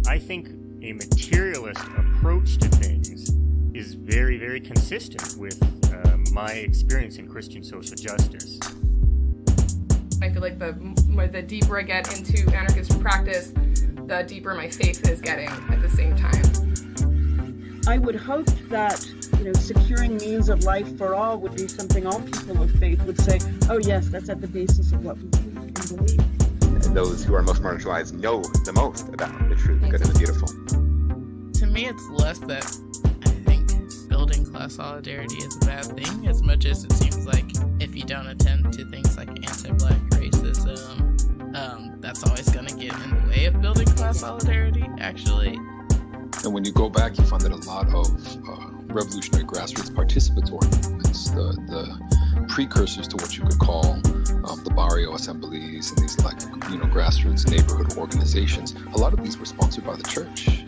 I think a materialist approach to things is very, very consistent with my experience in Christian social justice. I feel like the deeper I get into anarchist practice, the deeper my faith is getting at the same time. I would hope that, securing means of life for all would be something all people of faith would say, oh yes, that's at the basis of what we believe. Those who are most marginalized know the most about the true, the good, and the beautiful. To me, it's less that I think building class solidarity is a bad thing, as much as it seems like if you don't attend to things like anti-Black racism, that's always going to get in the way of building class solidarity, actually. And when you go back, you find that a lot of revolutionary grassroots participatory movements, the precursors to what you could call the barrio assemblies and these grassroots neighborhood organizations, a lot of these were sponsored by the church.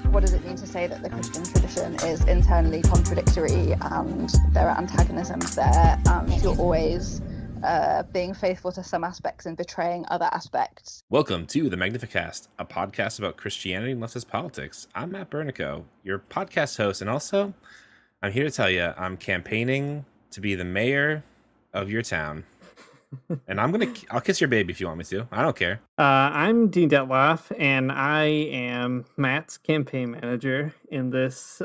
What does it mean to say that the Christian tradition is internally contradictory and there are antagonisms there and you're always being faithful to some aspects and betraying other aspects? Welcome to the Magnificast, a podcast about Christianity and leftist politics. I'm Matt Bernico, your podcast host, and also I'm here to tell you I'm campaigning to be the mayor of your town. And I'll kiss your baby if you want me to. I don't care. I'm Dean Detloff, and I am Matt's campaign manager in this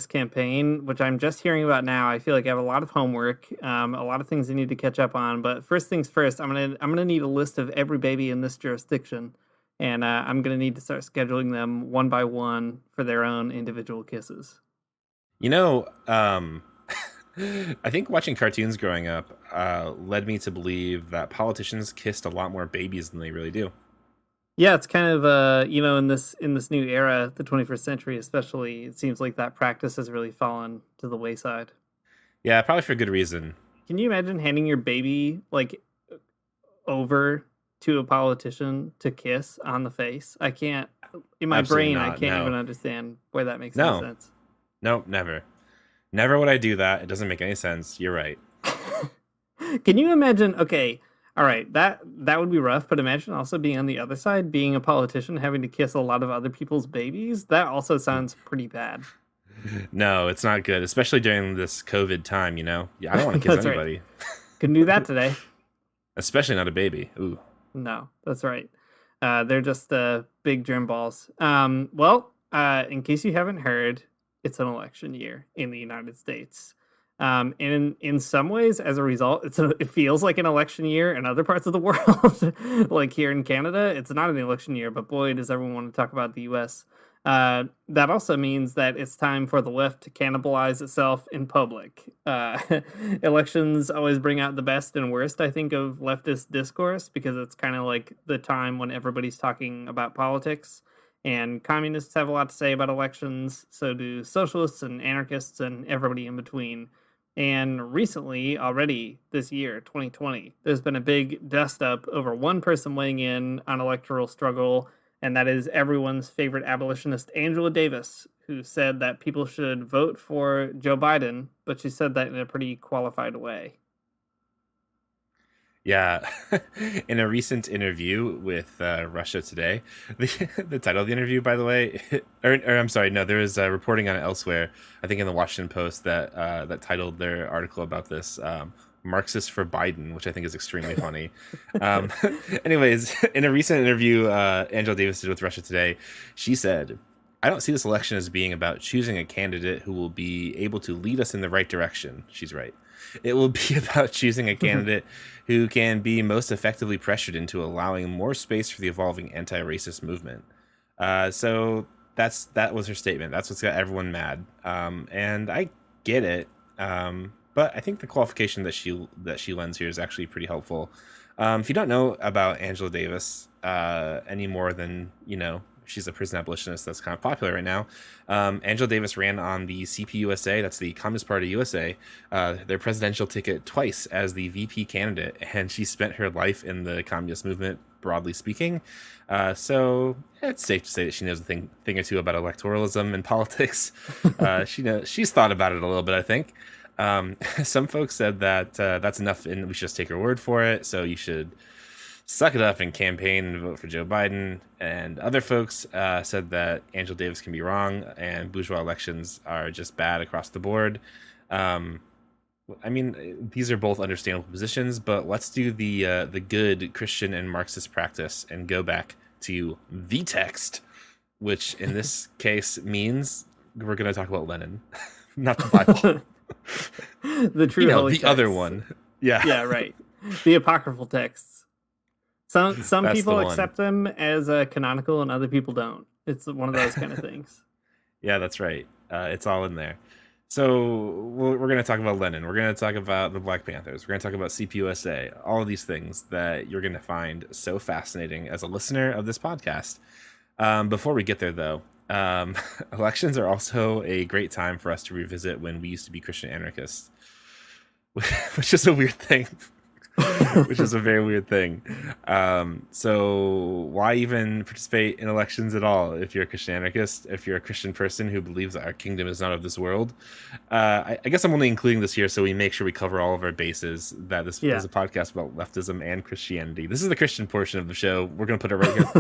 campaign, which I'm just hearing about now. I feel like I have a lot of homework, a lot of things I need to catch up on. But first things first, I'm gonna need a list of every baby in this jurisdiction, and I'm gonna need to start scheduling them one by one for their own individual kisses. I think watching cartoons growing up led me to believe that politicians kissed a lot more babies than they really do. Yeah, it's kind of in this new era, the 21st century especially, it seems like that practice has really fallen to the wayside. Yeah, probably for good reason. Can you imagine handing your baby over to a politician to kiss on the face? I can't. In my Absolutely brain, not, I can't no. even understand why that makes any sense. No, never. Never would I do that. It doesn't make any sense. You're right. Can you imagine? Okay, all right, that would be rough. But imagine also being on the other side, being a politician, having to kiss a lot of other people's babies. That also sounds pretty bad. No, it's not good, especially during this COVID time. Yeah, I don't want to kiss anybody. Right. Couldn't do that today. Especially not a baby. Ooh. No, that's right. They're just big germ balls. In case you haven't heard, it's an election year in the United States. And in some ways, as a result, it feels like an election year in other parts of the world. Like here in Canada, it's not an election year, but boy, does everyone want to talk about the U.S. That also means that it's time for the left to cannibalize itself in public. Elections always bring out the best and worst, I think, of leftist discourse, because it's kind of like the time when everybody's talking about politics. And communists have a lot to say about elections, so do socialists and anarchists and everybody in between. And recently, already this year, 2020, there's been a big dust-up over one person weighing in on electoral struggle, and that is everyone's favorite abolitionist, Angela Davis, who said that people should vote for Joe Biden, but she said that in a pretty qualified way. Yeah, in a recent interview with Russia Today, the title of the interview, by the way, I'm sorry, no, there was reporting on it elsewhere, I think in the Washington Post, that titled their article about this, Marxist for Biden, which I think is extremely funny. Anyways, in a recent interview Angela Davis did with Russia Today, she said, "I don't see this election as being about choosing a candidate who will be able to lead us in the right direction." She's right. It will be about choosing a candidate who can be most effectively pressured into allowing more space for the evolving anti-racist movement. So that was her statement. That's what's got everyone mad. And I get it. But I think the qualification that she lends here is actually pretty helpful. If you don't know about Angela Davis any more than, she's a prison abolitionist that's kind of popular right now. Angela Davis ran on the CPUSA, that's the Communist Party USA, their presidential ticket twice as the VP candidate, and she spent her life in the communist movement, broadly speaking. So it's safe to say that she knows a thing or two about electoralism and politics. She's thought about it a little bit, I think. Some folks said that that's enough and we should just take her word for it. So you should suck it up and campaign and vote for Joe Biden. And other folks said that Angela Davis can be wrong and bourgeois elections are just bad across the board. I mean, these are both understandable positions, but let's do the good Christian and Marxist practice and go back to the text, which in this case means we're going to talk about Lenin, not the Bible. The true holy the text. Other one. Yeah. Yeah, right. The apocryphal texts. Some That's people the one. accept them as canonical and other people don't. It's one of those kind of things. Yeah, that's right. It's all in there. So we're going to talk about Lenin. We're going to talk about the Black Panthers. We're going to talk about CPUSA. All of these things that you're going to find so fascinating as a listener of this podcast. Before we get there, though, elections are also a great time for us to revisit when we used to be Christian anarchists, which is a weird thing. Which is a very weird thing. So why even participate in elections at all if you're a Christian anarchist, if you're a Christian person who believes that our kingdom is not of this world? I guess I'm only including this here so we make sure we cover all of our bases, that this is a podcast about leftism and Christianity. This is the Christian portion of the show. We're going to put it right here at the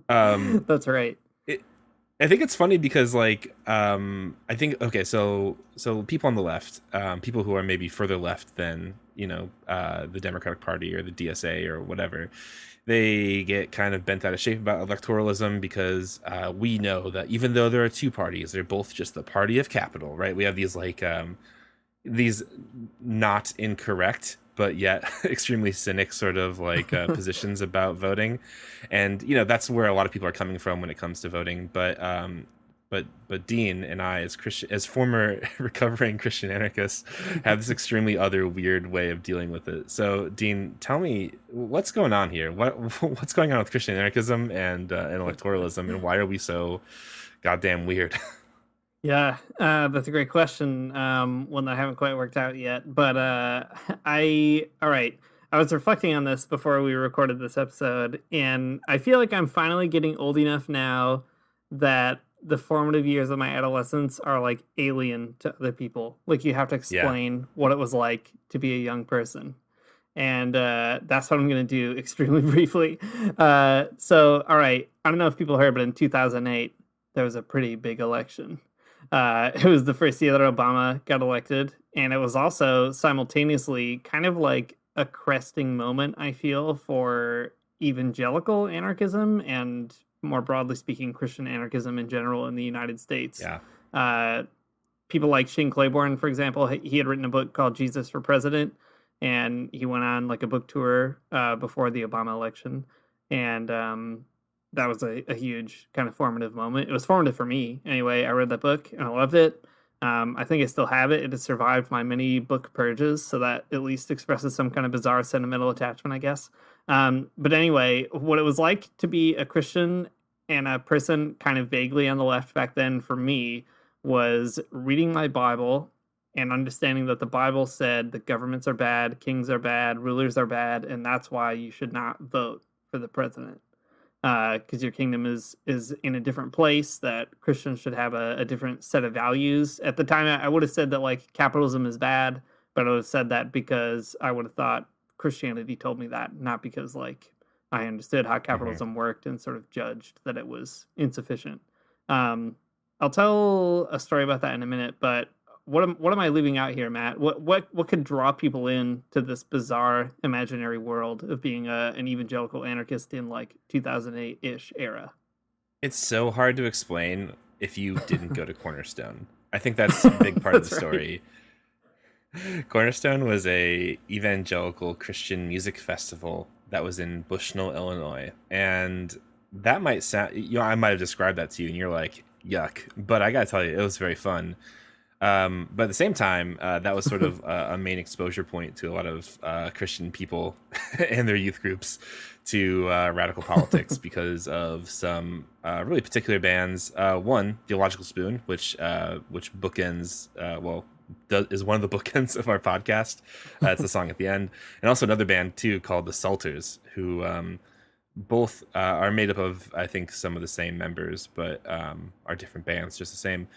top. That's right. I think it's funny because, like, I think, okay, so people on the left, people who are maybe further left than, the Democratic Party or the DSA or whatever, they get kind of bent out of shape about electoralism because we know that even though there are two parties, they're both just the party of capital, right? We have these, like, these not incorrect but yet extremely cynic sort of like positions about voting. And, that's where a lot of people are coming from when it comes to voting. But Dean and I, as former recovering Christian anarchists, have this extremely other weird way of dealing with it. So Dean, tell me what's going on here. What's going on with Christian anarchism and electoralism, and why are we so goddamn weird? Yeah, that's a great question. One that I haven't quite worked out yet. But all right. I was reflecting on this before we recorded this episode, and I feel like I'm finally getting old enough now that the formative years of my adolescence are like alien to other people. Like you have to explain what it was like to be a young person. And that's what I'm going to do extremely briefly. So, all right. I don't know if people heard, but in 2008, there was a pretty big election. It was the first year that Obama got elected, and it was also simultaneously kind of like a cresting moment, I feel, for evangelical anarchism and, more broadly speaking, Christian anarchism in general in the United States. Yeah. People like Shane Claiborne, for example, he had written a book called Jesus for President, and he went on like a book tour before the Obama election, and that was a huge kind of formative moment. It was formative for me. Anyway, I read that book and I loved it. I think I still have it. It has survived my many book purges, so that at least expresses some kind of bizarre sentimental attachment, I guess. But anyway, what it was like to be a Christian and a person kind of vaguely on the left back then for me was reading my Bible and understanding that the Bible said that governments are bad, kings are bad, rulers are bad, and that's why you should not vote for the president. Because your kingdom is in a different place, that Christians should have a different set of values. At the time, I would have said that like capitalism is bad, but I would have said that because I would have thought Christianity told me that, not because like I understood how capitalism worked and sort of judged that it was insufficient. I'll tell a story about that in a minute, but what am I leaving out here, Matt? What could draw people in to this bizarre imaginary world of being an evangelical anarchist in like 2008-ish era? It's so hard to explain if you didn't go to Cornerstone. I think that's a big part of the story. Right. Cornerstone was a evangelical Christian music festival that was in Bushnell, Illinois, and that might sound, I might have described that to you, and you're like, yuck. But I gotta tell you, it was very fun. But at the same time, that was sort of a main exposure point to a lot of Christian people and their youth groups to radical politics because of some really particular bands. One, Theological Spoon, which bookends, is one of the bookends of our podcast. It's the song at the end. And also another band, too, called the Salters, who both are made up of, I think, some of the same members, but are different bands, just the same.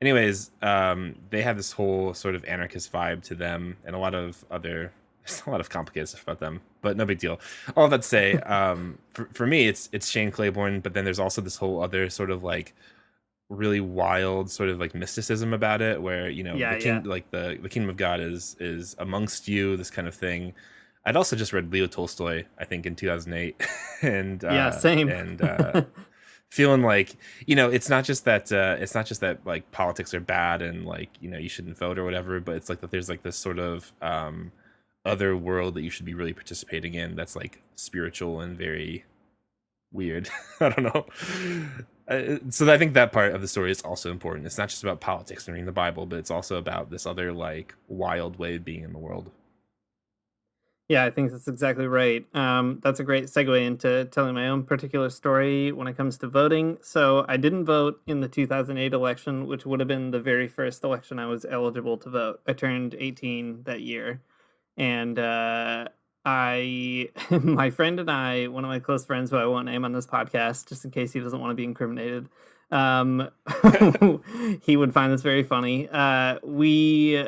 Anyways, they have this whole sort of anarchist vibe to them, and a lot of other there's a lot of complicated stuff about them, but no big deal. All that to say, for me, it's Shane Claiborne, but then there's also this whole other sort of like really wild sort of like mysticism about it, where like the kingdom of God is amongst you, this kind of thing. I'd also just read Leo Tolstoy, I think, in 2008, and same. and feeling like it's not just that like politics are bad and like you shouldn't vote or whatever, but it's like that there's like this sort of other world that you should be really participating in that's like spiritual and very weird. I don't know. So I think that part of the story is also important. It's not just about politics and reading the Bible, but it's also about this other like wild way of being in the world. Yeah, I think that's exactly right. That's a great segue into telling my own particular story when it comes to voting. So I didn't vote in the 2008 election, which would have been the very first election I was eligible to vote. I turned 18 that year. And my friend and I, one of my close friends who I won't name on this podcast, just in case he doesn't want to be incriminated, he would find this very funny. We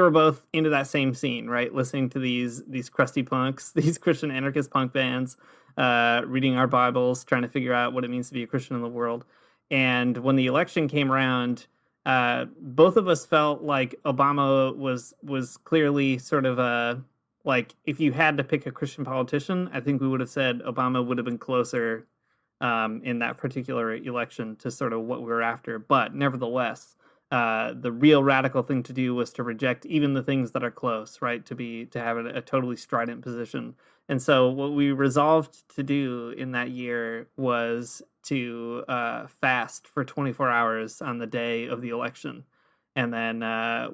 were both into that same scene, right? Listening to these crusty punks, these Christian anarchist punk bands, reading our Bibles, trying to figure out what it means to be a Christian in the world. And when the election came around, both of us felt like Obama was clearly sort of like if you had to pick a Christian politician, I think we would have said Obama would have been closer in that particular election to sort of what we were after. But nevertheless, the real radical thing to do was to reject even the things that are close, right? To have a totally strident position. And so what we resolved to do in that year was to fast for 24 hours on the day of the election. And then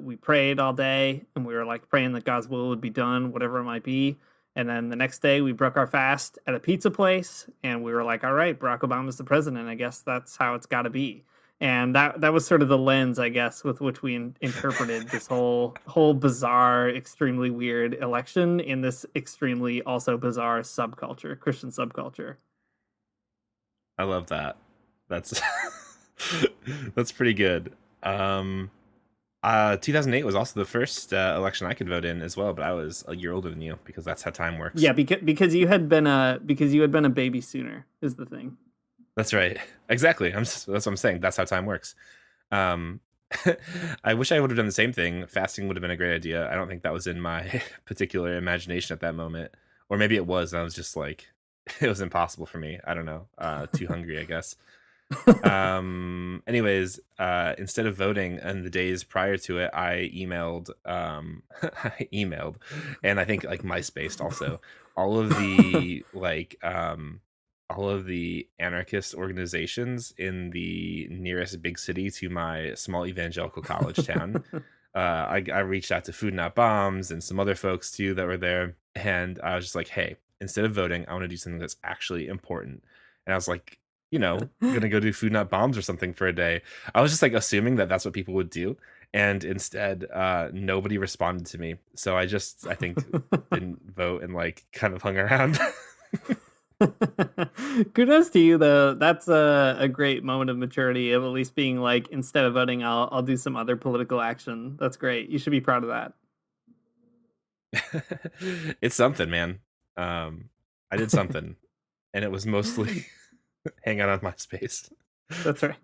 we prayed all day, and we were like praying that God's will would be done, whatever it might be. And then the next day we broke our fast at a pizza place, and we were like, all right, Barack Obama's the president. I guess that's how it's got to be. And that was sort of the lens, I guess, with which we interpreted this whole bizarre, extremely weird election in this extremely also bizarre subculture, Christian subculture. I love that. That's that's pretty good. 2008 was also the first election I could vote in as well, but I was a year older than you because that's how time works. Yeah, because you had been a baby sooner is the thing. That's right. Exactly. That's what I'm saying. That's how time works. I wish I would have done the same thing. Fasting would have been a great idea. I don't think that was in my particular imagination at that moment. Or maybe it was, and I was just like, it was impossible for me. I don't know. Too hungry, I guess. Anyways, instead of voting and the days prior to it, I emailed, and I think like MySpace also, all of the all of the anarchist organizations in the nearest big city to my small evangelical college town. I reached out to Food Not Bombs and some other folks too that were there. And I was just like, hey, instead of voting, I want to do something that's actually important. And I was like, I'm going to go do Food Not Bombs or something for a day. I was just like assuming that that's what people would do. And instead, nobody responded to me. So I think didn't vote and like kind of hung around. Kudos to you, though. That's a great moment of maturity of at least being like, instead of voting, I'll do some other political action. That's great. You should be proud of that. It's something, man. I did something, and it was mostly hang out on MySpace. That's right.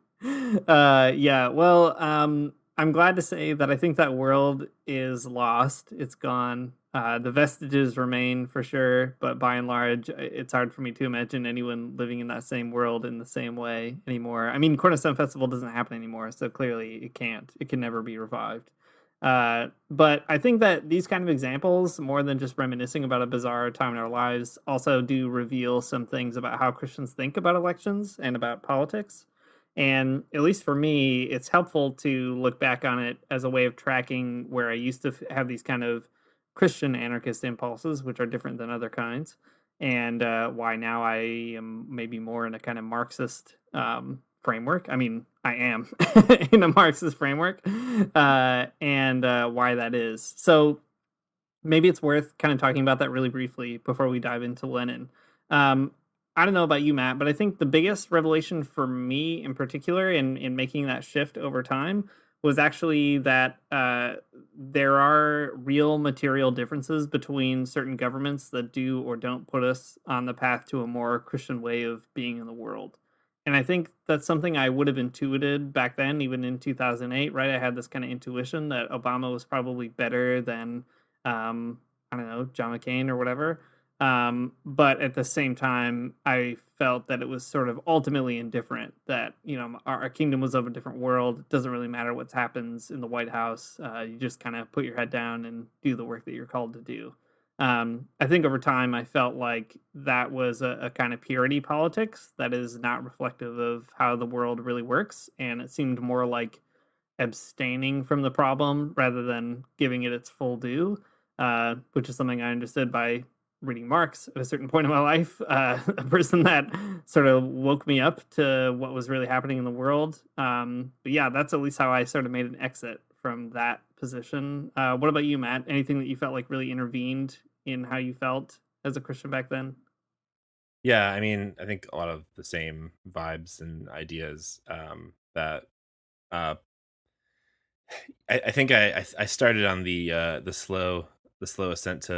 Yeah. Well, I'm glad to say that I think that world is lost. It's gone. The vestiges remain for sure, but by and large, it's hard for me to imagine anyone living in that same world in the same way anymore. I mean, Cornerstone Festival doesn't happen anymore, so clearly it can't. It can never be revived. But I think that these kind of examples, more than just reminiscing about a bizarre time in our lives, also do reveal some things about how Christians think about elections and about politics. And at least for me, it's helpful to look back on it as a way of tracking where I used to have these kind of Christian anarchist impulses, which are different than other kinds, and why now I am maybe more in a kind of Marxist framework. I mean, I am in a Marxist framework, and why that is. So maybe it's worth kind of talking about that really briefly before we dive into Lenin. I don't know about you, Matt, but I think the biggest revelation for me in particular in making that shift over time was actually that there are real material differences between certain governments that do or don't put us on the path to a more Christian way of being in the world. And I think that's something I would have intuited back then, even in 2008, right? I had this kind of intuition that Obama was probably better than, I don't know, John McCain or whatever. But at the same time, I felt that it was sort of ultimately indifferent, that, our kingdom was of a different world. It doesn't really matter what happens in the White House. You just kind of put your head down and do the work that you're called to do. I think over time, I felt like that was a kind of purity politics that is not reflective of how the world really works. And it seemed more like abstaining from the problem rather than giving it its full due, which is something I understood by reading Marx at a certain point in my life, a person that sort of woke me up to what was really happening in the world. But yeah, that's at least how I sort of made an exit from that position. What about you, Matt? Anything that you felt like really intervened in how you felt as a Christian back then? Yeah, I mean, I think a lot of the same vibes and ideas that uh, I think I started on the slow ascent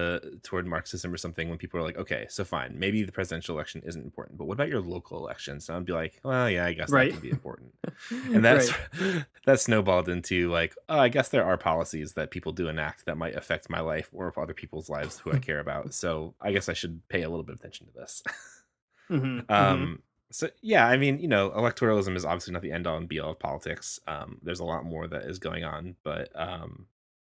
toward Marxism or something when people were like, okay, so fine, maybe the presidential election isn't important, but what about your local elections? And I'd be like, well, yeah, I guess that Right. can be important. And that's Right. that snowballed into like, oh, I guess there are policies that people do enact that might affect my life or other people's lives who I care about. So I guess I should pay a little bit of attention to this. Hmm. Hmm. um, so yeah, I mean, electoralism is obviously not the end all and be all of politics. There's a lot more that is going on, but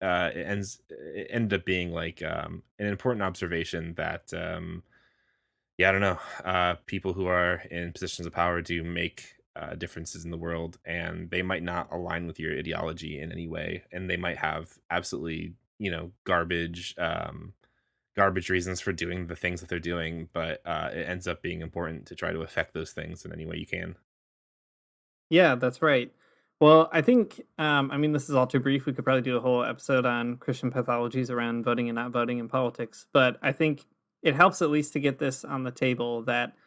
it ended up being like an important observation that yeah, I don't know. People who are in positions of power do make differences in the world, and they might not align with your ideology in any way, and they might have absolutely, garbage reasons for doing the things that they're doing, but it ends up being important to try to affect those things in any way you can. Yeah, that's right. Well, I think, I mean, this is all too brief. We could probably do a whole episode on Christian pathologies around voting and not voting in politics. But I think it helps at least to get this on the table that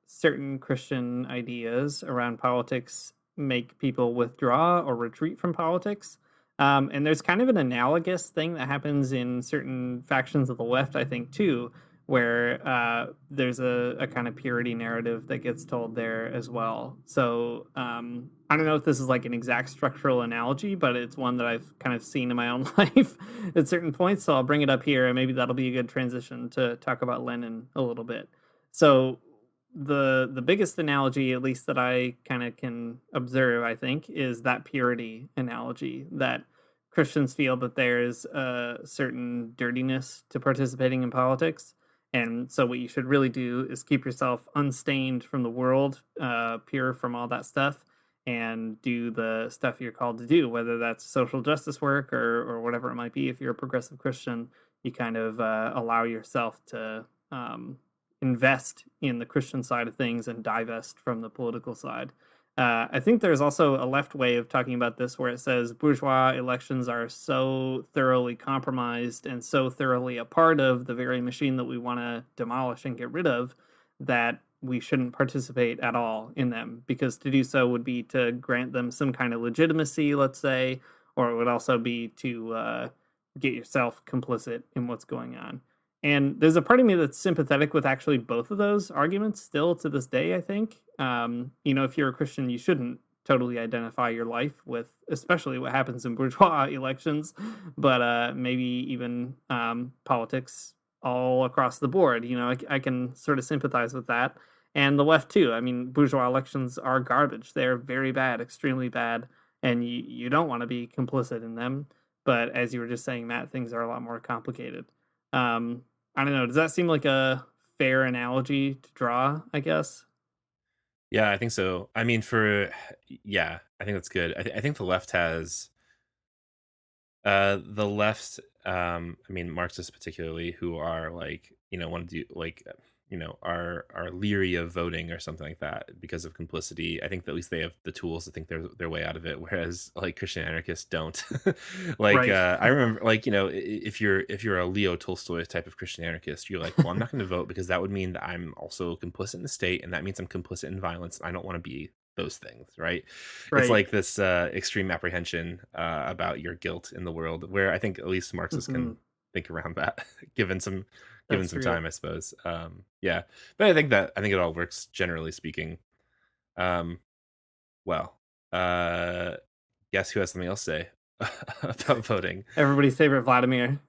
certain Christian ideas around politics make people withdraw or retreat from politics. And there's kind of an analogous thing that happens in certain factions of the left, I think, too, where there's a kind of purity narrative that gets told there as well. So I don't know if this is like an exact structural analogy, but it's one that I've kind of seen in my own life at certain points. So I'll bring it up here, and maybe that'll be a good transition to talk about Lenin a little bit. So the biggest analogy, at least that I kind of can observe, I think, is that purity analogy, that Christians feel that there's a certain dirtiness to participating in politics. And so what you should really do is keep yourself unstained from the world, pure from all that stuff, and do the stuff you're called to do, whether that's social justice work or whatever it might be. If you're a progressive Christian, you kind of allow yourself to invest in the Christian side of things and divest from the political side. I think there's also a left way of talking about this where it says bourgeois elections are so thoroughly compromised and so thoroughly a part of the very machine that we want to demolish and get rid of that we shouldn't participate at all in them, because to do so would be to grant them some kind of legitimacy, let's say, or it would also be to get yourself complicit in what's going on. And there's a part of me that's sympathetic with actually both of those arguments still to this day, I think. If you're a Christian, you shouldn't totally identify your life with, especially what happens in bourgeois elections, but maybe even politics all across the board. I can sort of sympathize with that. And the left, too. I mean, bourgeois elections are garbage. They're very bad, extremely bad, and you don't want to be complicit in them. But as you were just saying, Matt, things are a lot more complicated. I don't know. Does that seem like a fair analogy to draw, I guess? Yeah, I think so. I mean, yeah, I think that's good. I think the left, I mean, Marxists particularly, who are like, want to do like, are leery of voting or something like that because of complicity. I think that at least they have the tools to think their way out of it, whereas like Christian anarchists don't. Like, Right. I remember, like, if you're a Leo Tolstoy type of Christian anarchist, you're like, well, I'm not going to vote because that would mean that I'm also complicit in the state, and that means I'm complicit in violence. I don't want to be those things, right? It's Right. like this extreme apprehension about your guilt in the world, where I think at least Marxists Mhm. can think around that, given some That's true. time, I suppose. Yeah, but I think it all works generally speaking. Um, well, uh, guess who has something else to say about voting? Everybody's favorite Vladimir.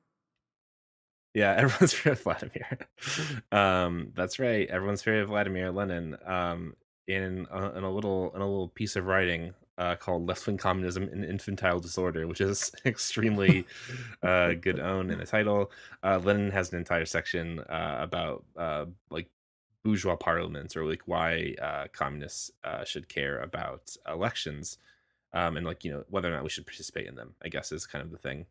Yeah, everyone's favorite Vladimir. That's right. Everyone's favorite Vladimir Lenin. In a little piece of writing called "Left Wing Communism and Infantile Disorder," which is extremely good own in the title. Lenin has an entire section about like bourgeois parliaments, or like why communists should care about elections, and like whether or not we should participate in them. I guess is kind of the thing.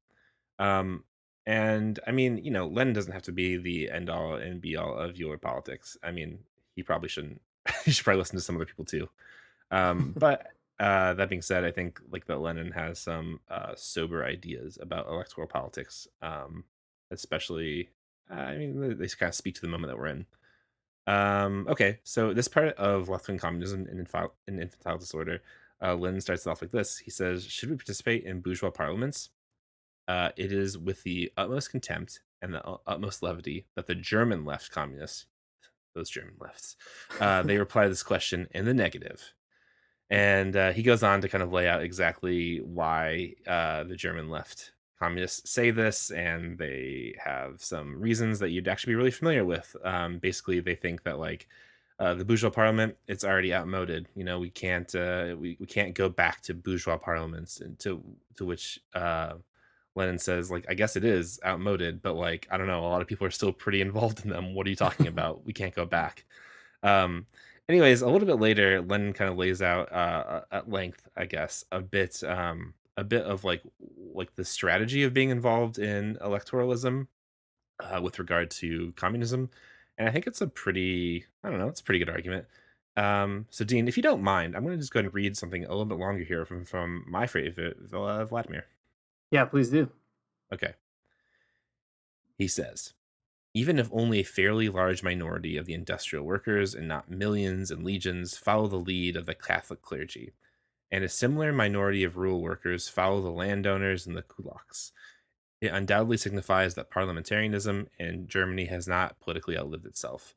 Um, and I mean, Lenin doesn't have to be the end all and be all of your politics. I mean, he probably shouldn't. You should probably listen to some other people too. But that being said, I think like that Lenin has some sober ideas about electoral politics, especially. I mean, they kind of speak to the moment that we're in. Okay, so this part of left-wing communism and infantile disorder, Lenin starts off like this. He says, "Should we participate in bourgeois parliaments? It is with the utmost contempt and the utmost levity that the German left communists, those German lefts, they reply to this question in the negative." And he goes on to kind of lay out exactly why the German left communists say this, and they have some reasons that you'd actually be really familiar with. Basically, they think that like the bourgeois parliament, it's already outmoded. We can't we can't go back to bourgeois parliaments, and to which Lenin says, like, I guess it is outmoded, but like, I don't know, a lot of people are still pretty involved in them. What are you talking about? We can't go back. Um, Anyways, a little bit later, Lenin kind of lays out at length, I guess, a bit of like the strategy of being involved in electoralism with regard to communism, and I think it's a pretty, I don't know, it's a pretty good argument. So Dean, if you don't mind, I'm going to just go ahead and read something a little bit longer here from my favorite Vladimir. Yeah, please do. Okay. He says, even if only a fairly large minority of the industrial workers and not millions and legions follow the lead of the Catholic clergy, and a similar minority of rural workers follow the landowners and the kulaks, it undoubtedly signifies that parliamentarism in Germany has not politically outlived itself.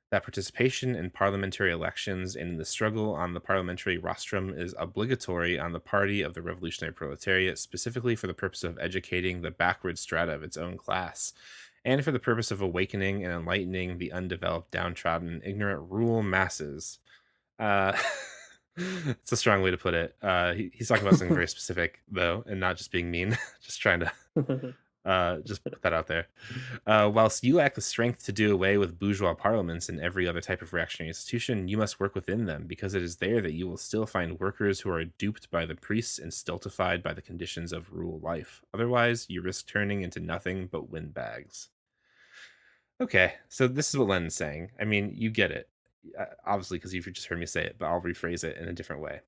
That participation in parliamentary elections and in the struggle on the parliamentary rostrum is obligatory on the party of the revolutionary proletariat, specifically for the purpose of educating the backward strata of its own class, and for the purpose of awakening and enlightening the undeveloped, downtrodden, and ignorant rural masses. Uh, it's a strong way to put it. He's talking about something very specific, though, and not just being mean. Just trying to just put that out there. Whilst you lack the strength to do away with bourgeois parliaments and every other type of reactionary institution, you must work within them, because it is there that you will still find workers who are duped by the priests and stultified by the conditions of rural life. Otherwise, you risk turning into nothing but windbags. Okay, so this is what Lenin's saying. I mean, you get it, obviously, because you've just heard me say it, but I'll rephrase it in a different way.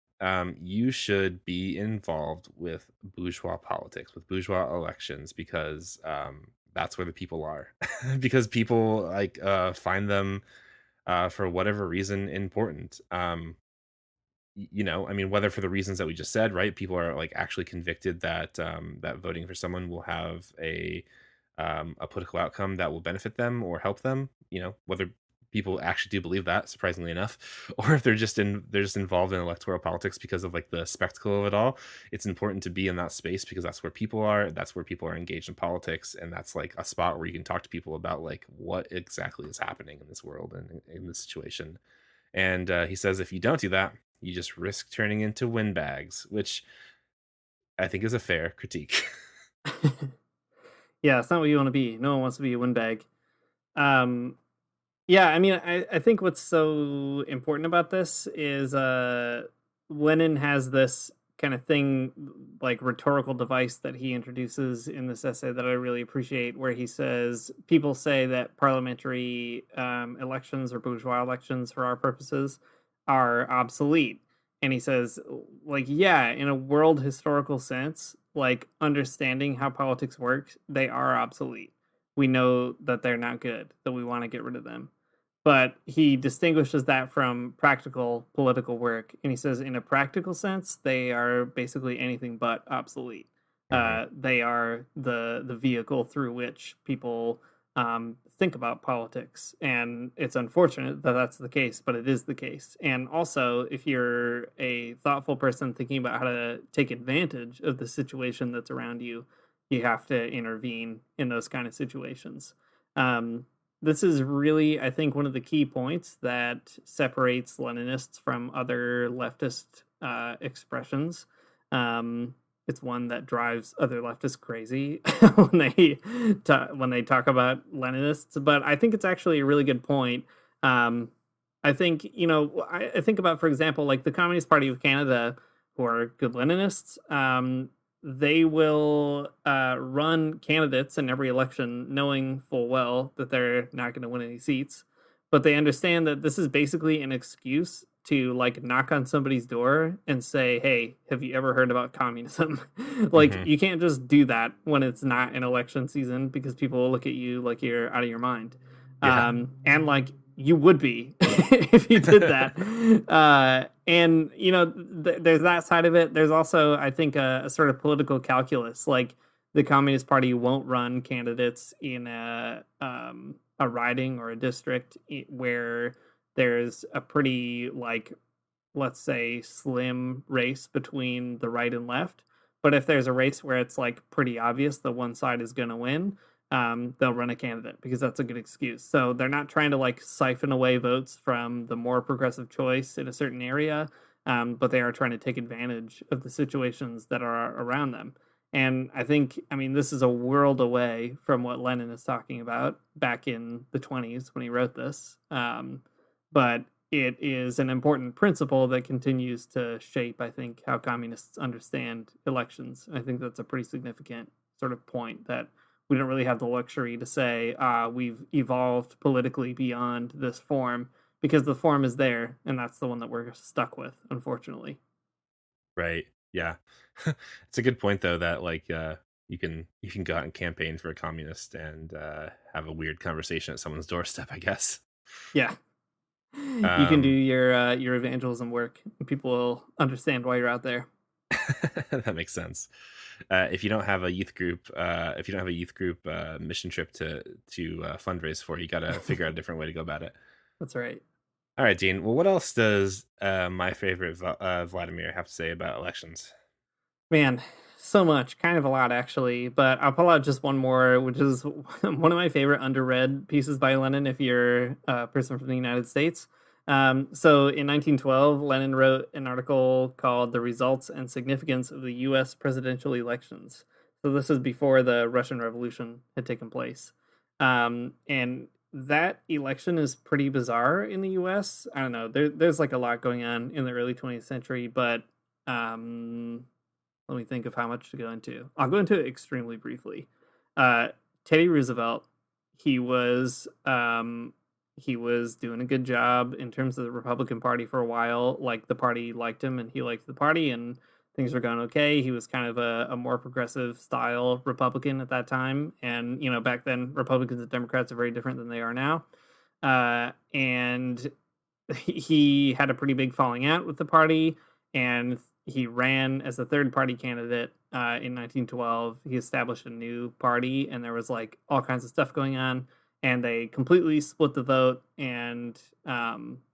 You should be involved with bourgeois politics, with bourgeois elections, because that's where the people are. Because people like find them for whatever reason important. I mean, whether for the reasons that we just said, right? People are like actually convicted that that voting for someone will have a political outcome that will benefit them or help them. Whether people actually do believe that, surprisingly enough, or if they're just involved in electoral politics because of like the spectacle of it all. It's important to be in that space because that's where people are. That's where people are engaged in politics, and that's like a spot where you can talk to people about like what exactly is happening in this world and in this situation. And he says if you don't do that, you just risk turning into windbags, which I think is a fair critique. Yeah, it's not what you want to be. No one wants to be a windbag. Yeah, I mean, I think what's so important about this is Lenin has this kind of thing, like rhetorical device that he introduces in this essay that I really appreciate, where he says, people say that parliamentary elections or bourgeois elections for our purposes are obsolete. And he says, like, yeah, in a world historical sense, like understanding how politics works, they are obsolete. We know that they're not good, that we want to get rid of them. But he distinguishes that from practical political work, and he says, in a practical sense, they are basically anything but obsolete. They are the vehicle through which people think about politics, and it's unfortunate that that's the case, but it is the case. And also, if you're a thoughtful person thinking about how to take advantage of the situation that's around you, you have to intervene in those kind of situations. This is really, I think, one of the key points that separates Leninists from other leftist expressions. It's one that drives other leftists crazy when they talk about Leninists. But I think it's actually a really good point. I think, I think about, for example, like the Communist Party of Canada, who are good Leninists. They will run candidates in every election knowing full well that they're not going to win any seats. But they understand that this is basically an excuse to like knock on somebody's door and say, hey, have you ever heard about communism? Like, you can't just do that when it's not an election season, because people will look at you like you're out of your mind. And like, you would be if you did that. And, there's that side of it. There's also, I think, a sort of political calculus. Like, the Communist Party won't run candidates in a riding or a district where there's a pretty, like, let's say, slim race between the right and left. But if there's a race where it's, like, pretty obvious that one side is going to win, they'll run a candidate because that's a good excuse. So they're not trying to like siphon away votes from the more progressive choice in a certain area, but they are trying to take advantage of the situations that are around them. And I think, this is a world away from what Lenin is talking about back in the 1920s when he wrote this. But it is an important principle that continues to shape, I think, how communists understand elections. I think that's a pretty significant sort of point, that we don't really have the luxury to say we've evolved politically beyond this form, because the form is there, and that's the one that we're stuck with, unfortunately. Right. Yeah. It's a good point, though, that like you can go out and campaign for a communist and have a weird conversation at someone's doorstep, I guess. Yeah. You can do your evangelism work, and people will understand why you're out there. That makes sense. If you don't have a youth group, mission trip to fundraise for, you got to figure out a different way to go about it. That's right. All right, Dean. Well, what else does my favorite Vladimir have to say about elections? Man, so much, kind of a lot actually, but I'll pull out just one more, which is one of my favorite underread pieces by Lenin if you're a person from the United States. So in 1912, Lenin wrote an article called The Results and Significance of the U.S. Presidential Elections. So this is before the Russian Revolution had taken place. And that election is pretty bizarre in the U.S. I don't know. There's like a lot going on in the early 20th century, but let me think of how much to go into. I'll go into it extremely briefly. Teddy Roosevelt, he was doing a good job in terms of the Republican Party for a while. Like, the party liked him and he liked the party, and things were going okay. He was kind of a more progressive style Republican at that time. And, back then, Republicans and Democrats are very different than they are now. And he had a pretty big falling out with the party, and he ran as a third party candidate in 1912. He established a new party, and there was like all kinds of stuff going on. And they completely split the vote, and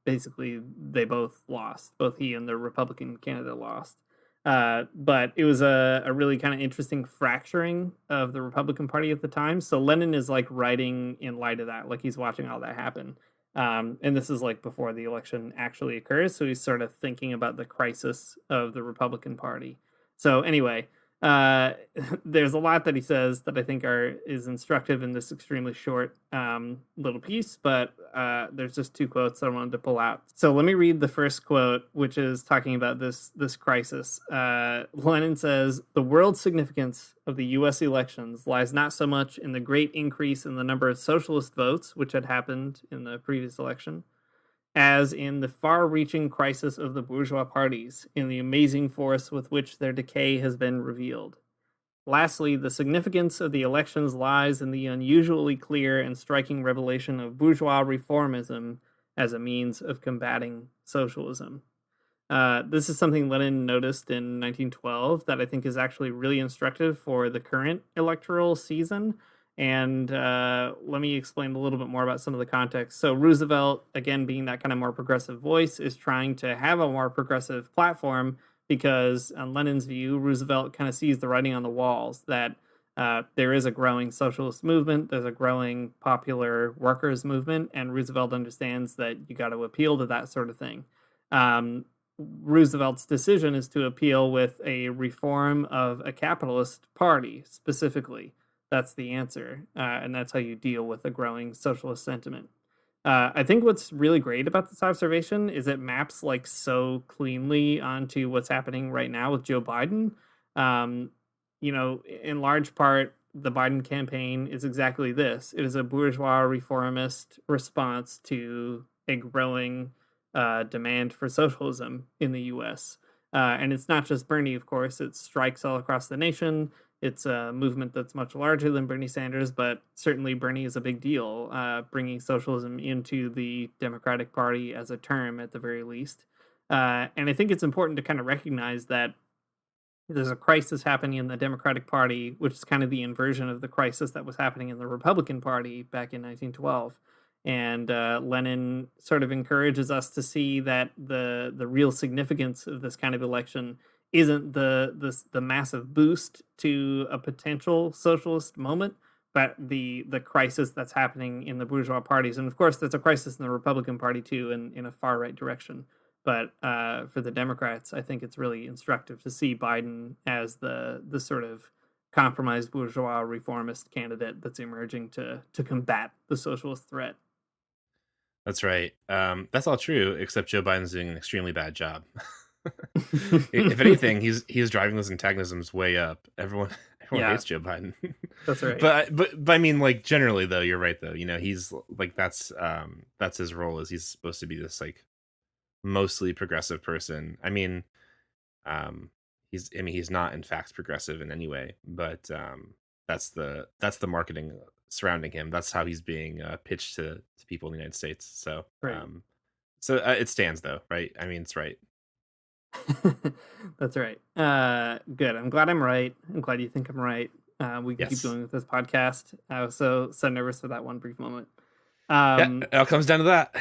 basically they both lost. Both he and the Republican candidate lost. But it was a really kind of interesting fracturing of the Republican Party at the time. So Lenin is like writing in light of that, like he's watching all that happen. And this is like before the election actually occurs. So he's sort of thinking about the crisis of the Republican Party. So anyway, there's a lot that he says that I think is instructive in this extremely short little piece, but there's just two quotes I wanted to pull out. So let me read the first quote, which is talking about this crisis. Lenin says, "The world significance of the U.S. elections lies not so much in the great increase in the number of socialist votes, which had happened in the previous election, as in the far-reaching crisis of the bourgeois parties, in the amazing force with which their decay has been revealed. Lastly, the significance of the elections lies in the unusually clear and striking revelation of bourgeois reformism as a means of combating socialism. This is something Lenin noticed in 1912 that I think is actually really instructive for the current electoral season. And let me explain a little bit more about some of the context. So, Roosevelt, again, being that kind of more progressive voice, is trying to have a more progressive platform because, on Lenin's view, Roosevelt kind of sees the writing on the walls that there is a growing socialist movement, there's a growing popular workers' movement, and Roosevelt understands that you got to appeal to that sort of thing. Roosevelt's decision is to appeal with a reform of a capitalist party specifically. That's the answer, and that's how you deal with a growing socialist sentiment. I think what's really great about this observation is it maps like so cleanly onto what's happening right now with Joe Biden. In large part, the Biden campaign is exactly this. It is a bourgeois reformist response to a growing demand for socialism in the U.S. And it's not just Bernie, of course. It strikes all across the nation. It's a movement that's much larger than Bernie Sanders, but certainly Bernie is a big deal, bringing socialism into the Democratic Party as a term at the very least. And I think it's important to kind of recognize that there's a crisis happening in the Democratic Party, which is kind of the inversion of the crisis that was happening in the Republican Party back in 1912. And Lenin sort of encourages us to see that the real significance of this kind of election isn't the massive boost to a potential socialist moment, but the crisis that's happening in the bourgeois parties. And of course, there's a crisis in the Republican Party too, in a far right direction. But for the Democrats, I think it's really instructive to see Biden as the sort of compromised bourgeois reformist candidate that's emerging to combat the socialist threat. That's right. That's all true, except Joe Biden's doing an extremely bad job. If anything, he's driving those antagonisms way up. Everyone hates Joe Biden. That's right. But I mean, like, generally though, you're right though. He's like that's his role, is he's supposed to be this like mostly progressive person. I mean, he's not in fact progressive in any way, but that's the marketing surrounding him. That's how he's being pitched to people in the United States. So right. It stands though, right? I mean, it's right. That's right. Good. I'm glad I'm right. I'm glad you think I'm right. We can keep going with this podcast. I was so nervous for that one brief moment. It all comes down to that.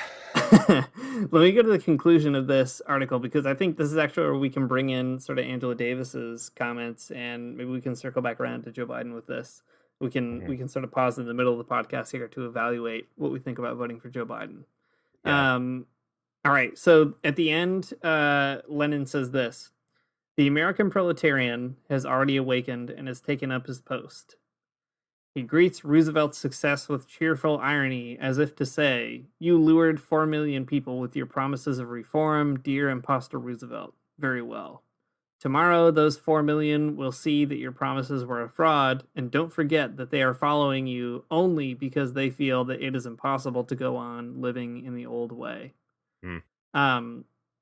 Let me go to the conclusion of this article, because I think this is actually where we can bring in sort of Angela Davis's comments, and maybe we can circle back around to Joe Biden with this. We can sort of pause in the middle of the podcast here to evaluate what we think about voting for Joe Biden. Yeah. All right. So at the end, Lenin says this: the American proletarian has already awakened and has taken up his post. He greets Roosevelt's success with cheerful irony, as if to say, "You lured 4 million people with your promises of reform, dear imposter Roosevelt. Very well. Tomorrow, those 4 million will see that your promises were a fraud, and don't forget that they are following you only because they feel that it is impossible to go on living in the old way."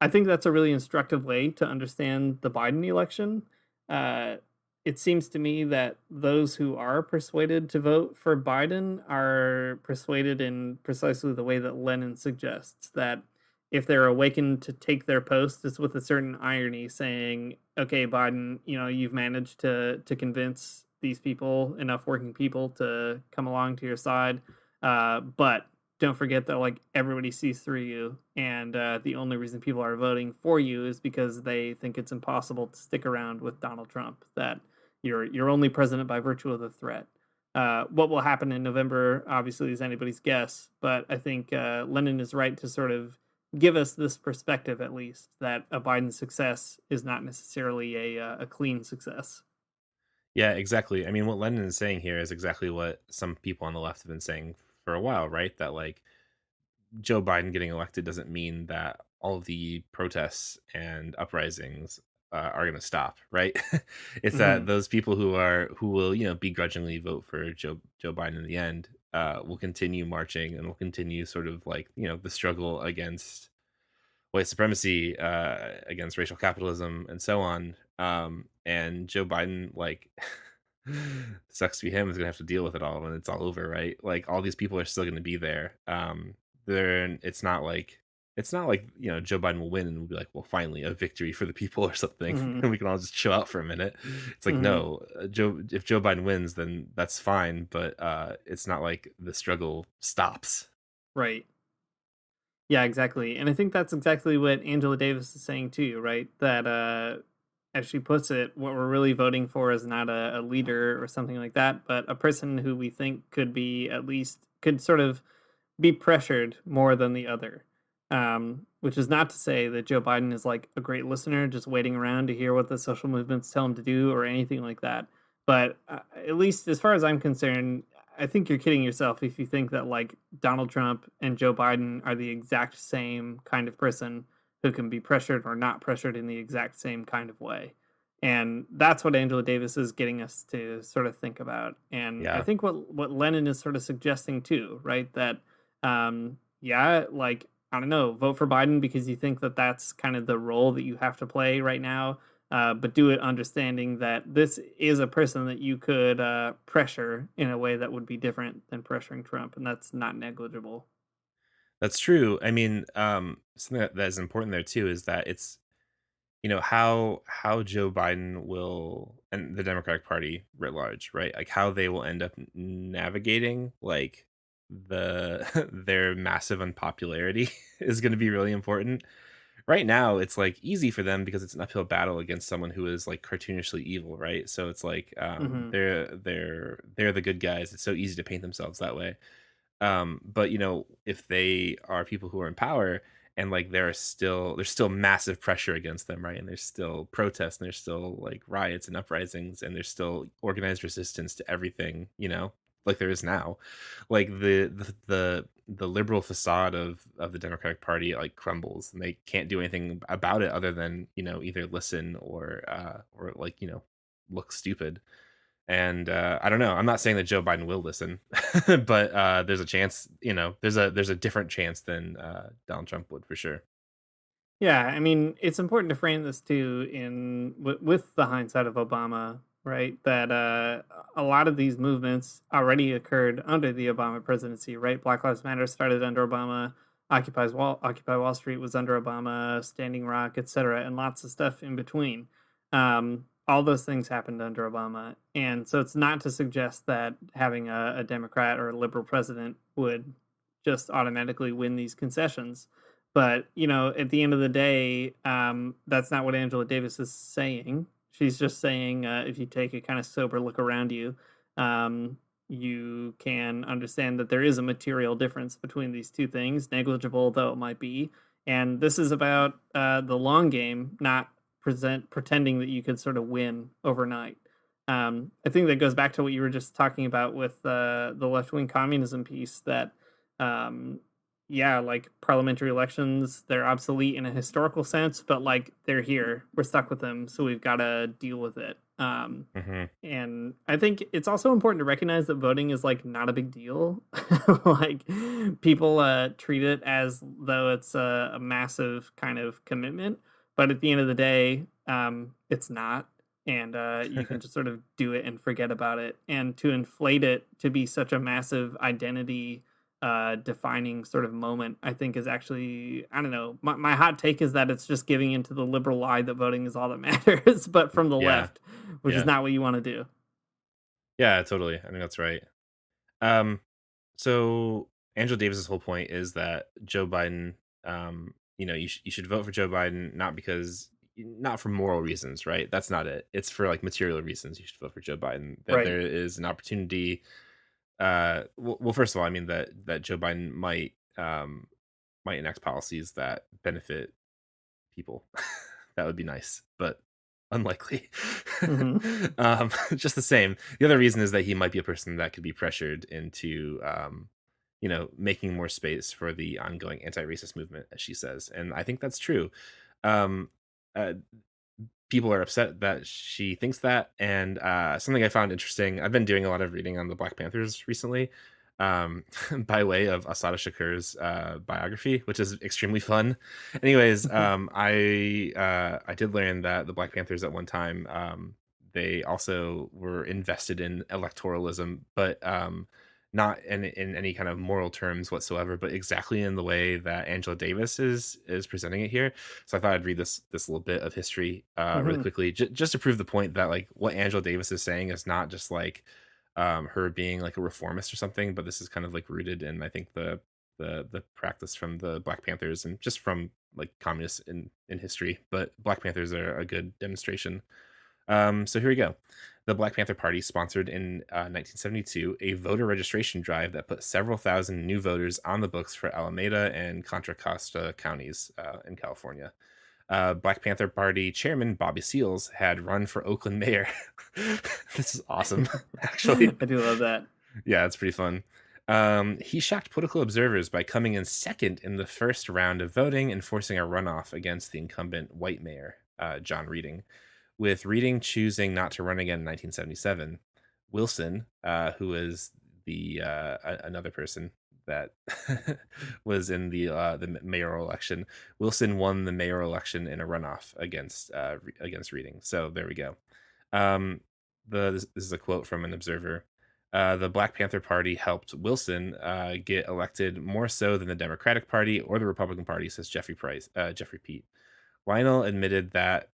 I think that's a really instructive way to understand the Biden election. It seems to me that those who are persuaded to vote for Biden are persuaded in precisely the way that Lenin suggests, that if they're awakened to take their post, it's with a certain irony, saying, okay, Biden, you've managed to convince these people, enough working people, to come along to your side, but don't forget that like everybody sees through you, and the only reason people are voting for you is because they think it's impossible to stick around with Donald Trump, that you're only president by virtue of the threat. What will happen in November, obviously, is anybody's guess, but I think Lenin is right to sort of give us this perspective, at least, that a Biden success is not necessarily a clean success. Yeah, exactly. I mean, what Lenin is saying here is exactly what some people on the left have been saying for a while, right? That like Joe Biden getting elected doesn't mean that all the protests and uprisings are going to stop, right? It's that those people who will begrudgingly vote for Joe Biden in the end will continue marching, and will continue sort of like the struggle against white supremacy, against racial capitalism, and so on. And Joe Biden, like Sucks to be him. Is gonna have to deal with it all when it's all over, right? Like all these people are still gonna be there. They're it's not like Joe Biden will win and we'll be like, well, finally a victory for the people or something, Hmm. and we can all just chill out for a minute. It's like Hmm. no, if Joe Biden wins, then that's fine, but it's not like the struggle stops. Right. Yeah, exactly. And I think that's exactly what Angela Davis is saying too, right? That as she puts it, what we're really voting for is not a leader or something like that, but a person who we think could be at least could sort of be pressured more than the other. Which is not to say that Joe Biden is like a great listener, just waiting around to hear what the social movements tell him to do or anything like that. But at least as far as I'm concerned, I think you're kidding yourself if you think that like Donald Trump and Joe Biden are the exact same kind of person who can be pressured or not pressured in the exact same kind of way. And that's what Angela Davis is getting us to sort of think about. And I Yeah, think what Lenin is sort of suggesting too, right? That yeah, like I don't know, vote for Biden because you think that that's kind of the role that you have to play right now. But do it understanding that this is a person that you could pressure in a way that would be different than pressuring Trump, and that's not negligible. that's true. I mean, something that is important there too is that it's how Joe Biden will and the Democratic Party writ large, right? Like how they will end up navigating like their massive unpopularity is going to be really important. Right now, it's like easy for them because it's an uphill battle against someone who is like cartoonishly evil, right? So it's like Hmm. they're the good guys. It's so easy to paint themselves that way. But if they are people who are in power and like there's still massive pressure against them, right? And there's still protests and there's still like riots and uprisings and there's still organized resistance to everything, like there is now. Like the liberal facade of the Democratic Party like crumbles and they can't do anything about it other than, either listen or like, look stupid. And I don't know. I'm not saying that Joe Biden will listen, but there's a chance. There's a different chance than Donald Trump would for sure. Yeah, I mean, it's important to frame this too with the hindsight of Obama, right? That a lot of these movements already occurred under the Obama presidency, right? Black Lives Matter started under Obama, Occupy Wall Street was under Obama, Standing Rock, etc., and lots of stuff in between. All those things happened under Obama, and so it's not to suggest that having a Democrat or a liberal president would just automatically win these concessions, but, at the end of the day, that's not what Angela Davis is saying. She's just saying if you take a kind of sober look around you, you can understand that there is a material difference between these two things, negligible though it might be. And this is about the long game, not pretending that you could sort of win overnight. I think that goes back to what you were just talking about with the left wing communism piece that um, yeah, like parliamentary elections, they're obsolete in a historical sense, but like they're here. We're stuck with them, so we've got to deal with it. Hmm. And I think it's also important to recognize that voting is like not a big deal. Like people treat it as though it's a massive kind of commitment, but at the end of the day, it's not. And you can just sort of do it and forget about it. And to inflate it to be such a massive identity defining sort of moment, I think is actually, I don't know, my hot take is that it's just giving into the liberal lie that voting is all that matters, but from the Yeah, left, which is yeah, not what you want to do. yeah. Totally. I think that's right. Um, so Angela Davis's whole point is that Joe Biden, you should vote for Joe Biden not for moral reasons, right? That's not it. It's for like material reasons. You should vote for Joe Biden. That Right. there is an opportunity. Well, first of all, I mean that Joe Biden might enact policies that benefit people. That would be nice, but unlikely. Hmm. Just the same. The other reason is that he might be a person that could be pressured into, making more space for the ongoing anti-racist movement, as she says, and I think that's true. Um, uh, People are upset that she thinks that, and something I found interesting. I've been doing a lot of reading on the Black Panthers recently, by way of Asada Shakur's biography, which is extremely fun. Anyways, I did learn that the Black Panthers at one time they also were invested in electoralism, but not in any kind of moral terms whatsoever, but exactly in the way that Angela Davis is presenting it here. So I thought I'd read this little bit of history really Mhm. quickly, just to prove the point that like what Angela Davis is saying is not just like her being like a reformist or something, but this is kind of like rooted in, I think, the practice from the Black Panthers and just from like communists in history. But Black Panthers are a good demonstration. So here we go. The Black Panther Party sponsored in 1972 a voter registration drive that put several thousand new voters on the books for Alameda and Contra Costa counties in California. Black Panther Party chairman Bobby Seals had run for Oakland mayor. This is awesome, actually. I do love that. Yeah, it's pretty fun. He shocked political observers by coming in second in the first round of voting and forcing a runoff against the incumbent white mayor, John Reading. With Reading choosing not to run again in 1977, Wilson, who is another person that was in the mayoral election, Wilson won the mayoral election in a runoff against Reading. So there we go. This is a quote from an observer. The Black Panther Party helped Wilson get elected more so than the Democratic Party or the Republican Party, says Jeffrey Pete. Lionel admitted that.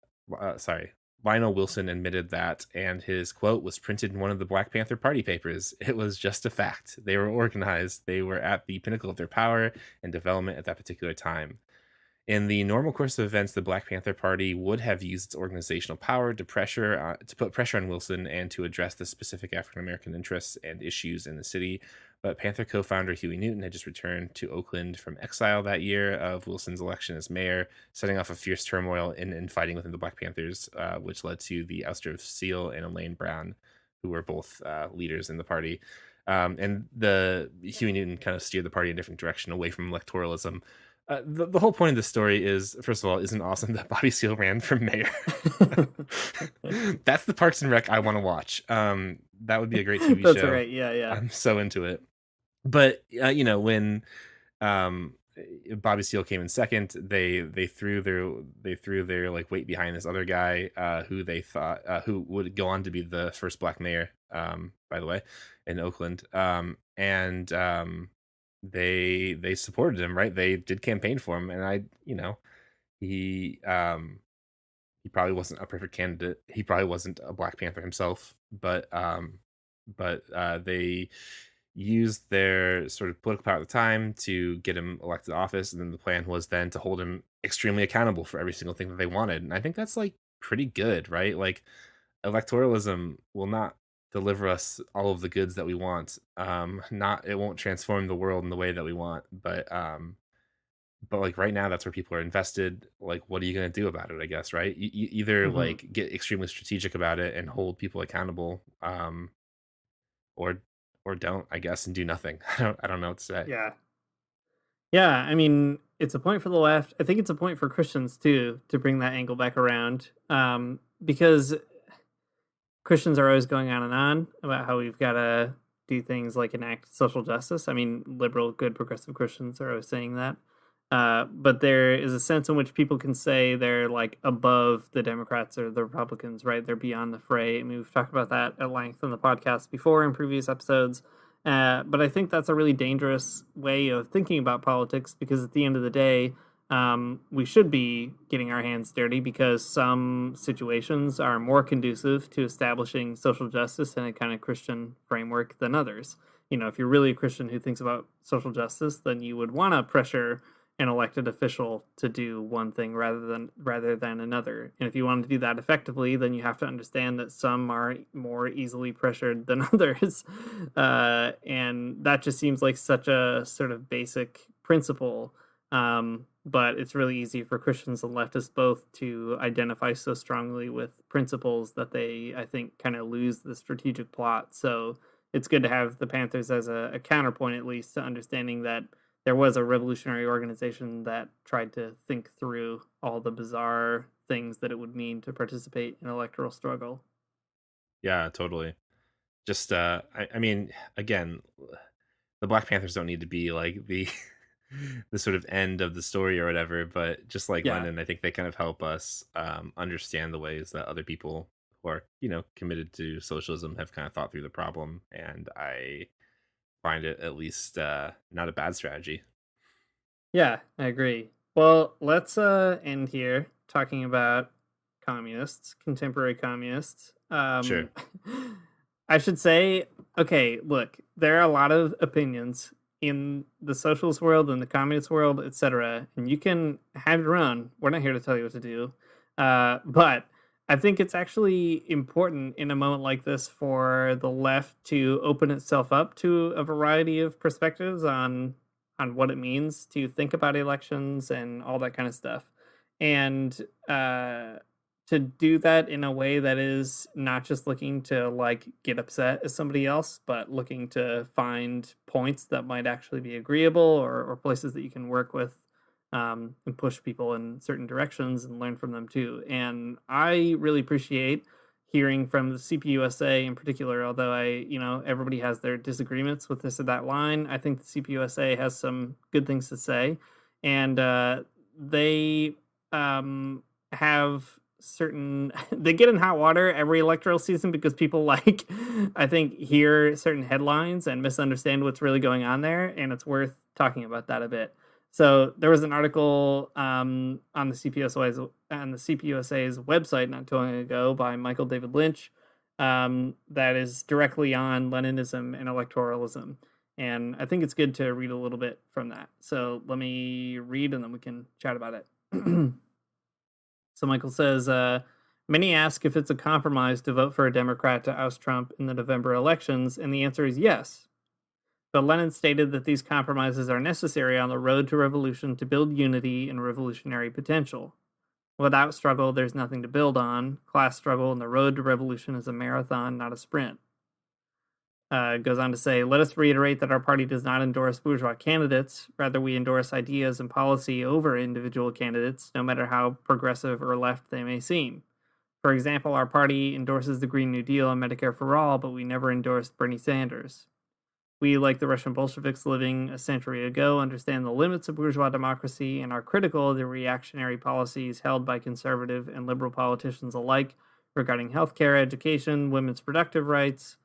Lionel Wilson admitted that, and his quote was printed in one of the Black Panther Party papers. It was just a fact. They were organized. They were at the pinnacle of their power and development at that particular time. In the normal course of events, the Black Panther Party would have used its organizational power to put pressure on Wilson and to address the specific African American interests and issues in the city. But Panther co-founder Huey Newton had just returned to Oakland from exile that year of Wilson's election as mayor, setting off a fierce turmoil in fighting within the Black Panthers, which led to the ouster of Seal and Elaine Brown, who were both leaders in the party. And the Huey Newton kind of steered the party in a different direction away from electoralism. The whole point of the story is, first of all, isn't it awesome that Bobby Seale ran for mayor? That's the Parks and Rec I want to watch. That would be a great TV That's show. right. Yeah. I'm so into it. But when Bobby Seale came in second, they threw their like weight behind this other guy who they thought who would go on to be the first black mayor, by the way, in Oakland. They supported him, right? They did campaign for him, and he probably wasn't a perfect candidate. He probably wasn't a Black Panther himself, but they used their sort of political power at the time to get him elected to office, and then the plan was then to hold him extremely accountable for every single thing that they wanted. And I think that's like pretty good, right? Like electoralism will not deliver us all of the goods that we want. It won't transform the world in the way that we want, but like right now that's where people are invested. Like, what are you going to do about it? I guess, right? You either like get extremely strategic about it and hold people accountable, or don't, I guess, and do nothing. I don't know what to say. Yeah, I mean, it's a point for the left. I think it's a point for Christians too, to bring that angle back around, because Christians are always going on and on about how we've got to do things like enact social justice. I mean, liberal, good, progressive Christians are always saying that. But there is a sense in which people can say they're like above the Democrats or the Republicans, right? They're beyond the fray. I mean, we've talked about that at length in the podcast before in previous episodes. But I think that's a really dangerous way of thinking about politics, because at the end of the day, we should be getting our hands dirty because some situations are more conducive to establishing social justice in a kind of Christian framework than others. You know, if you're really a Christian who thinks about social justice, then you would want to pressure an elected official to do one thing rather than another. And if you want to do that effectively, then you have to understand that some are more easily pressured than others. And that just seems like such a sort of basic principle. But it's really easy for Christians and leftists both to identify so strongly with principles that they, I think, kind of lose the strategic plot. So it's good to have the Panthers as a counterpoint, at least, to understanding that there was a revolutionary organization that tried to think through all the bizarre things that it would mean to participate in electoral struggle. Yeah, totally. Just, I mean, again, the Black Panthers don't need to be like the sort of end of the story or whatever, but just like Lenin, I think they kind of help us understand the ways that other people who are, committed to socialism have kind of thought through the problem, and I find it at least not a bad strategy. Yeah, I agree. Well, let's end here talking about communists, contemporary communists. Sure. I should say, okay, look, there are a lot of opinions in the socialist world and the communist world, etc., and you can have your own. We're not here to tell you what to do, but I think it's actually important in a moment like this for the left to open itself up to a variety of perspectives on what it means to think about elections and all that kind of stuff. And to do that in a way that is not just looking to like get upset at somebody else, but looking to find points that might actually be agreeable, or places that you can work with and push people in certain directions and learn from them too. And I really appreciate hearing from the CPUSA in particular, although everybody has their disagreements with this or that line. I think the CPUSA has some good things to say, and they have certain they get in hot water every electoral season because people I think hear certain headlines and misunderstand what's really going on there, and it's worth talking about that a bit. So there was an article on the CPUSA's website not too long ago by Michael David Lynch that is directly on Leninism and electoralism, and I think it's good to read a little bit from that. So let me read, and then we can chat about it. So Michael says, many ask if it's a compromise to vote for a Democrat to oust Trump in the November elections, and the answer is yes. But Lenin stated that these compromises are necessary on the road to revolution to build unity and revolutionary potential. Without struggle, there's nothing to build on. Class struggle and the road to revolution is a marathon, not a sprint. Goes on to say, let us reiterate that our party does not endorse bourgeois candidates. Rather, we endorse ideas and policy over individual candidates, no matter how progressive or left they may seem. For example, our party endorses the Green New Deal and Medicare for All, but we never endorsed Bernie Sanders. We, like the Russian Bolsheviks living a century ago, understand the limits of bourgeois democracy and are critical of the reactionary policies held by conservative and liberal politicians alike regarding healthcare, education, women's reproductive rights,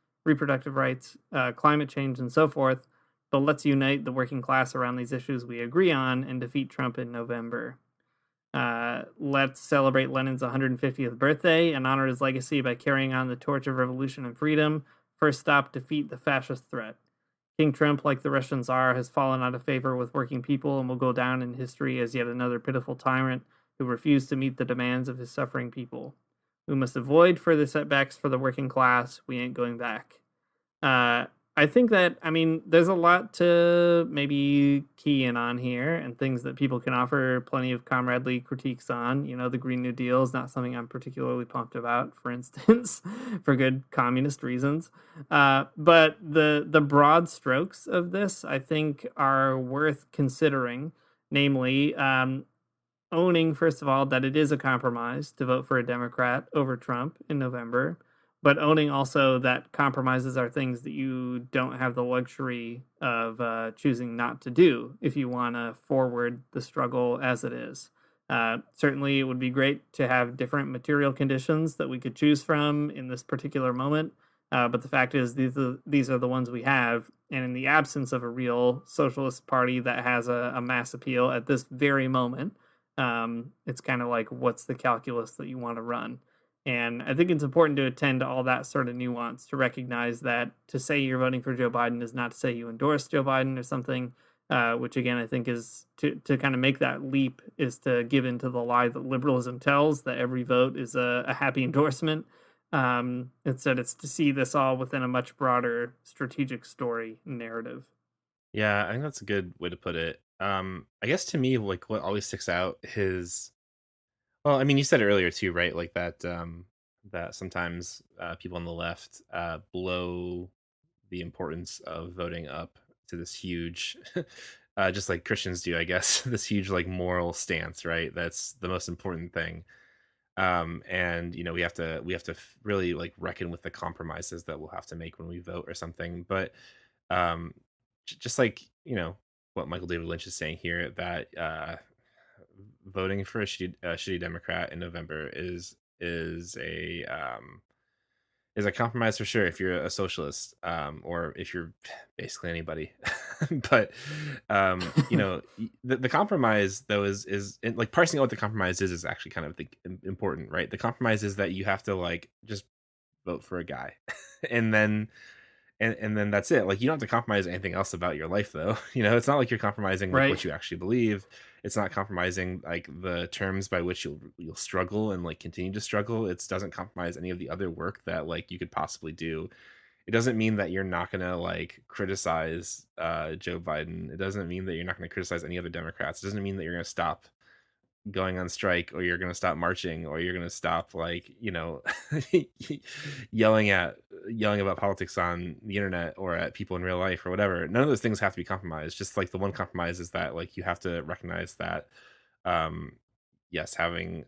climate change, and so forth. But let's unite the working class around these issues we agree on and defeat Trump in November. Let's celebrate Lenin's 150th birthday and honor his legacy by carrying on the torch of revolution and freedom. First stop, defeat the fascist threat. King Trump, like the Russian Tsar, has fallen out of favor with working people and will go down in history as yet another pitiful tyrant who refused to meet the demands of his suffering people. We must avoid further setbacks for the working class. We ain't going back. I think that, there's a lot to maybe key in on here and things that people can offer plenty of comradely critiques on. The Green New Deal is not something I'm particularly pumped about, for instance, for good communist reasons. But the broad strokes of this, I think, are worth considering, namely, owning, first of all, that it is a compromise to vote for a Democrat over Trump in November, but owning also that compromises are things that you don't have the luxury of choosing not to do if you want to forward the struggle as it is. Certainly, it would be great to have different material conditions that we could choose from in this particular moment, but the fact is these are the ones we have, and in the absence of a real socialist party that has a mass appeal at this very moment, it's kind of like, what's the calculus that you want to run? And I think it's important to attend to all that sort of nuance, to recognize that to say you're voting for Joe Biden is not to say you endorse Joe Biden or something, which again, I think is to kind of make that leap is to give into the lie that liberalism tells, that every vote is a happy endorsement. Instead, it's to see this all within a much broader strategic story narrative. Yeah, I think that's a good way to put it. I guess to me, like, what always sticks out is, well, you said it earlier too, right? Like that that sometimes people on the left blow the importance of voting up to this huge, just like Christians do, I guess, this huge like moral stance, right? That's the most important thing. And we have to really like reckon with the compromises that we'll have to make when we vote or something. But just like what Michael David Lynch is saying here, that voting for a shitty Democrat in November is a is a compromise for sure if you're a socialist, or if you're basically anybody. But the compromise though is and, like, parsing out what the compromise is actually kind of important, right? The compromise is that you have to like just vote for a guy, and then and then that's it. Like, you don't have to compromise anything else about your life though. It's not like you're compromising like Right. what you actually believe. It's not compromising like the terms by which you'll struggle and like continue to struggle. It doesn't compromise any of the other work that like you could possibly do. It doesn't mean that you're not gonna like criticize Joe Biden. It doesn't mean that you're not gonna criticize any other Democrats. It doesn't mean that you're gonna stop going on strike, or you're going to stop marching, or you're going to stop like yelling about politics on the internet or at people in real life or whatever. None of those things have to be compromised. Just like the one compromise is that like you have to recognize that yes, having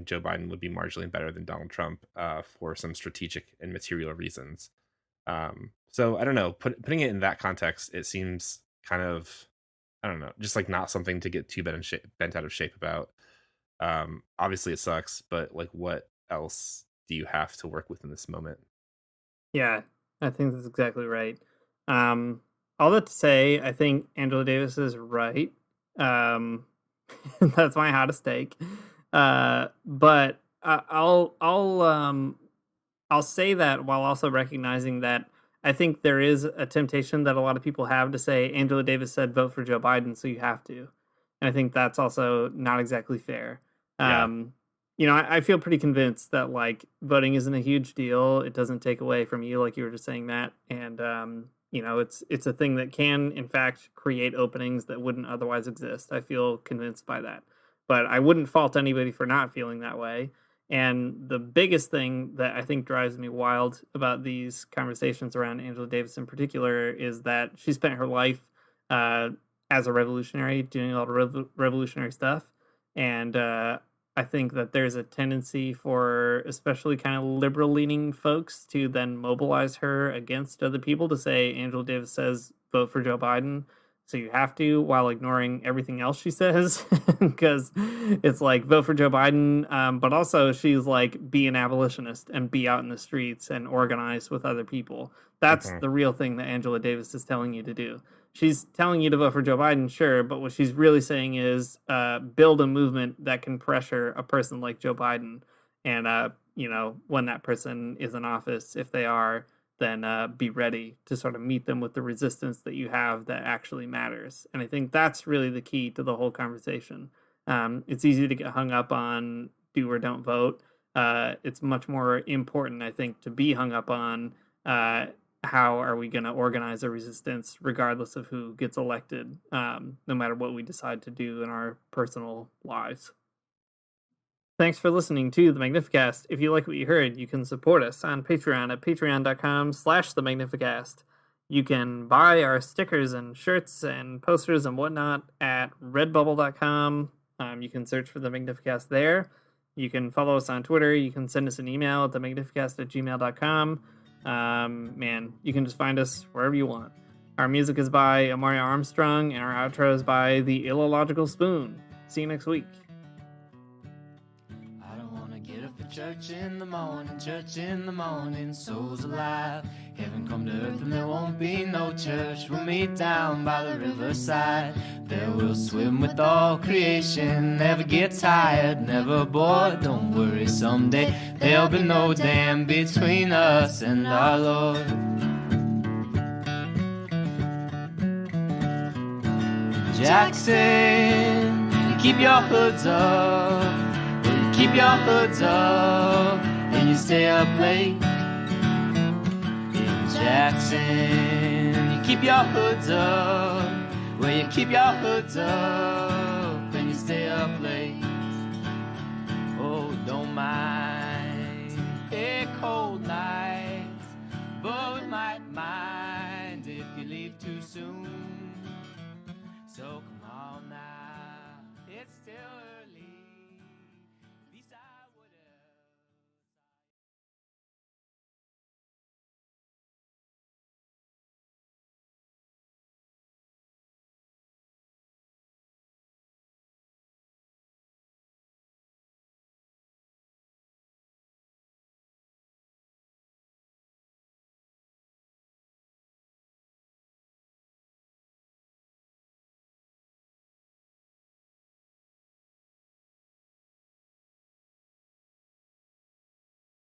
Joe Biden would be marginally better than Donald Trump for some strategic and material reasons. So I don't know, putting it in that context, it seems kind of, I don't know, just like not something to get too bent out of shape about. Obviously it sucks, but like, what else do you have to work with in this moment? Yeah, I think that's exactly right. All that to say, I think Angela Davis is right. That's my hottest take. But I'll say that while also recognizing that I think there is a temptation that a lot of people have to say Angela Davis said vote for Joe Biden, so you have to. And I think that's also not exactly fair. Yeah. I feel pretty convinced that like voting isn't a huge deal. It doesn't take away from you, like you were just saying, Matt. And it's a thing that can, in fact, create openings that wouldn't otherwise exist. I feel convinced by that. But I wouldn't fault anybody for not feeling that way. And the biggest thing that I think drives me wild about these conversations around Angela Davis in particular is that she spent her life as a revolutionary, doing a lot of revolutionary stuff. And I think that there's a tendency for especially kind of liberal-leaning folks to then mobilize her against other people to say Angela Davis says vote for Joe Biden, so you have to, while ignoring everything else she says, because it's like vote for Joe Biden, but also she's like be an abolitionist and be out in the streets and organize with other people. That's the real thing that Angela Davis is telling you to do. She's telling you to vote for Joe Biden, sure, but what she's really saying is build a movement that can pressure a person like Joe Biden. And, when that person is in office, if they are, then be ready to sort of meet them with the resistance that you have that actually matters. And I think that's really the key to the whole conversation. It's easy to get hung up on do or don't vote. It's much more important, I think, to be hung up on how are we going to organize a resistance regardless of who gets elected, no matter what we decide to do in our personal lives. Thanks for listening to the Magnificast. If you like what you heard, you can support us on Patreon at patreon.com/themagnificast. You can buy our stickers and shirts and posters and whatnot at redbubble.com. You can search for the Magnificast there. You can follow us on Twitter. You can send us an email at themagnificast@gmail.com. You can just find us wherever you want. Our music is by Amari Armstrong, and our outro is by The Illogical Spoon. See you next week. I don't want to get up for church in the morning, souls alive. Heaven come to earth and there won't be no church. We'll meet down by the riverside. There we'll swim with all creation. Never get tired, never bored. Don't worry, someday there'll be no dam between us and our Lord. Jackson, keep your hoods up. Keep your hoods up and you stay up late. In Jackson, you keep your hoods up. Well, you keep your hoods up and you stay up late.